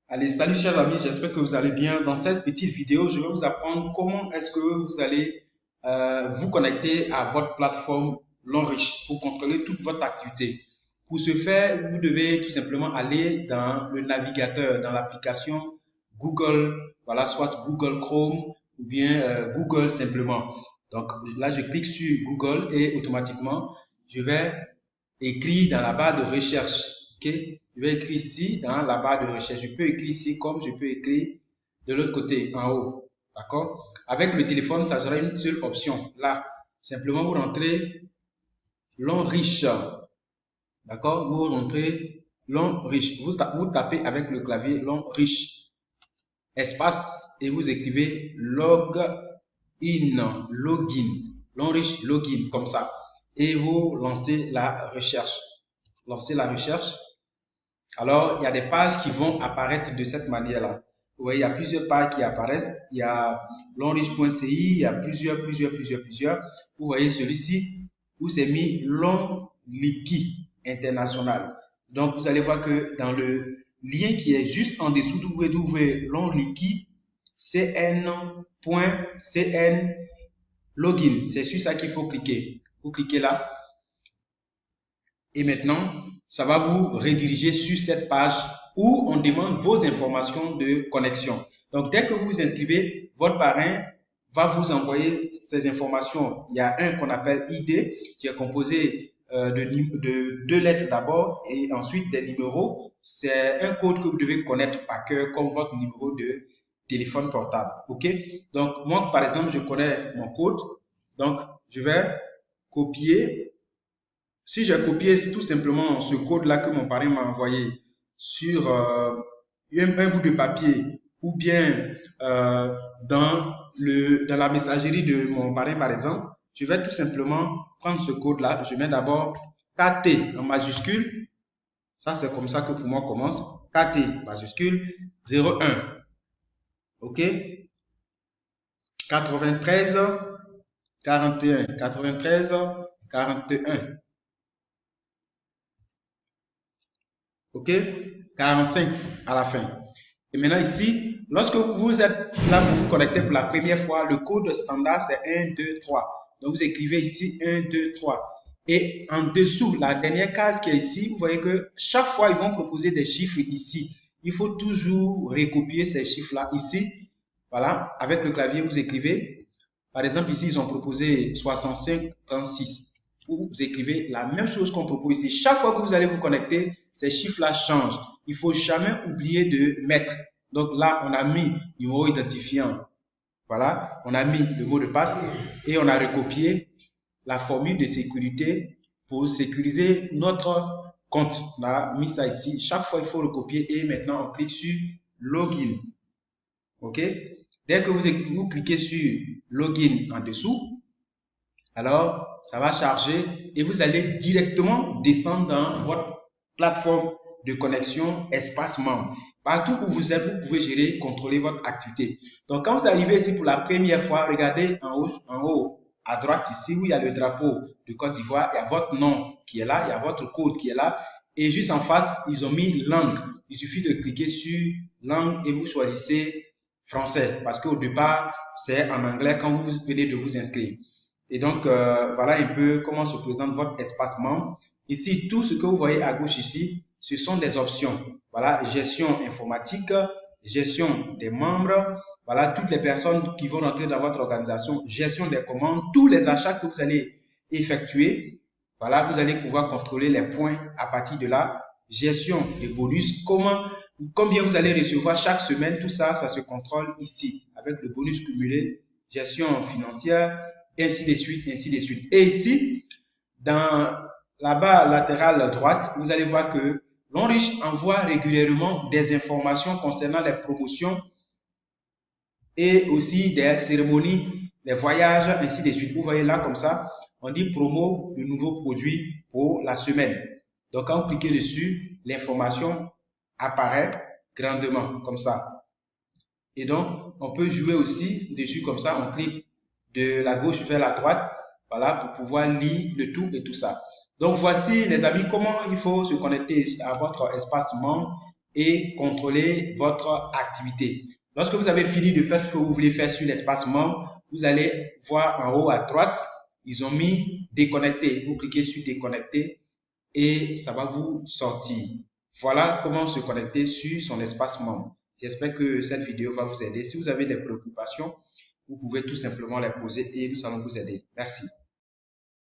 Allez, salut chers amis, j'espère que vous allez bien. Dans cette petite vidéo, je vais vous apprendre comment est-ce que vous allez vous connecter à votre plateforme Longrich pour contrôler toute votre activité. Pour ce faire, vous devez tout simplement aller dans le navigateur, dans l'application Google, voilà, soit Google Chrome ou bien Google simplement. Donc là, je clique sur Google et automatiquement, je vais écrire dans la barre de recherche. Ok, je vais écrire ici dans la barre de recherche. Je peux écrire ici comme je peux écrire de l'autre côté, en haut. D'accord? Avec le téléphone, ça sera une seule option. Là, simplement vous rentrez long riche. D'accord? Vous rentrez long riche. Vous tapez avec le clavier long riche. Espace et vous écrivez login. Long riche login comme ça. Et vous lancez la recherche. Lancez la recherche. Alors, il y a des pages qui vont apparaître de cette manière-là. Vous voyez, il y a plusieurs pages qui apparaissent. Il y a longrich.ci, il y a plusieurs. Vous voyez celui-ci où c'est mis Long Liquide International. Donc, vous allez voir que dans le lien qui est juste en dessous Long Liquide cn.cn login. C'est sur ça qu'il faut cliquer. Vous cliquez là. Et maintenant, ça va vous rediriger sur cette page où on demande vos informations de connexion. Donc, dès que vous vous inscrivez, votre parrain va vous envoyer ces informations. Il y a un qu'on appelle ID qui est composé de deux lettres d'abord et ensuite des numéros. C'est un code que vous devez connaître par cœur comme votre numéro de téléphone portable. OK? Donc, moi, par exemple, je connais mon code. Donc, je vais copier. Si j'ai copié tout simplement ce code-là que mon parrain m'a envoyé sur un bout de papier ou bien dans la messagerie de mon parrain, par exemple, je vais tout simplement prendre ce code-là. Je mets d'abord KT en majuscule. Ça, c'est comme ça que pour moi commence. KT majuscule 01. OK? 93 41. 93 41. OK? 45 à la fin. Et maintenant ici, lorsque vous êtes là pour vous connecter pour la première fois, le code standard c'est 1, 2, 3. Donc vous écrivez ici 1, 2, 3. Et en dessous, la dernière case qui est ici, vous voyez que chaque fois, ils vont proposer des chiffres ici. Il faut toujours recopier ces chiffres-là ici. Voilà, avec le clavier, vous écrivez. Par exemple, ici, ils ont proposé 65, 36. Vous écrivez la même chose qu'on propose ici. Chaque fois que vous allez vous connecter, ces chiffres-là changent. Il ne faut jamais oublier de mettre. Donc là, on a mis numéro identifiant. Voilà, on a mis le mot de passe et on a recopié la formule de sécurité pour sécuriser notre compte. On a mis ça ici. Chaque fois, il faut recopier et maintenant, on clique sur Login. OK? Dès que vous cliquez sur Login en dessous, alors ça va charger et vous allez directement descendre dans votre plateforme de connexion espace membre. Partout où vous êtes, vous pouvez gérer, contrôler votre activité. Donc, quand vous arrivez ici pour la première fois, regardez en haut à droite ici où il y a le drapeau de Côte d'Ivoire, il y a votre nom qui est là, il y a votre code qui est là. Et juste en face, ils ont mis langue. Il suffit de cliquer sur langue et vous choisissez français parce qu'au départ, c'est en anglais quand vous venez de vous inscrire. Et donc, voilà un peu comment se présente votre espace membre. Ici, tout ce que vous voyez à gauche ici, ce sont des options. Voilà, gestion informatique, gestion des membres, voilà, toutes les personnes qui vont rentrer dans votre organisation, gestion des commandes, tous les achats que vous allez effectuer. Voilà, vous allez pouvoir contrôler les points à partir de là. Gestion des bonus, combien vous allez recevoir chaque semaine, tout ça, ça se contrôle ici avec le bonus cumulé, gestion financière, ainsi de suite, ainsi de suite. Et ici, dans la barre latérale droite, vous allez voir que Longrich envoie régulièrement des informations concernant les promotions et aussi des cérémonies, les voyages, ainsi de suite. Vous voyez là comme ça, on dit promo de nouveaux produits pour la semaine. Donc, quand vous cliquez dessus, l'information apparaît grandement comme ça. Et donc, on peut jouer aussi dessus comme ça, on clique de la gauche vers la droite, voilà, pour pouvoir lire le tout et tout ça. Donc, voici, les amis, comment il faut se connecter à votre espace membre et contrôler votre activité. Lorsque vous avez fini de faire ce que vous voulez faire sur l'espace membre, vous allez voir en haut à droite, ils ont mis déconnecter. Vous cliquez sur déconnecter et ça va vous sortir. Voilà comment se connecter sur son espace membre. J'espère que cette vidéo va vous aider. Si vous avez des préoccupations, vous pouvez tout simplement les poser et nous allons vous aider. Merci.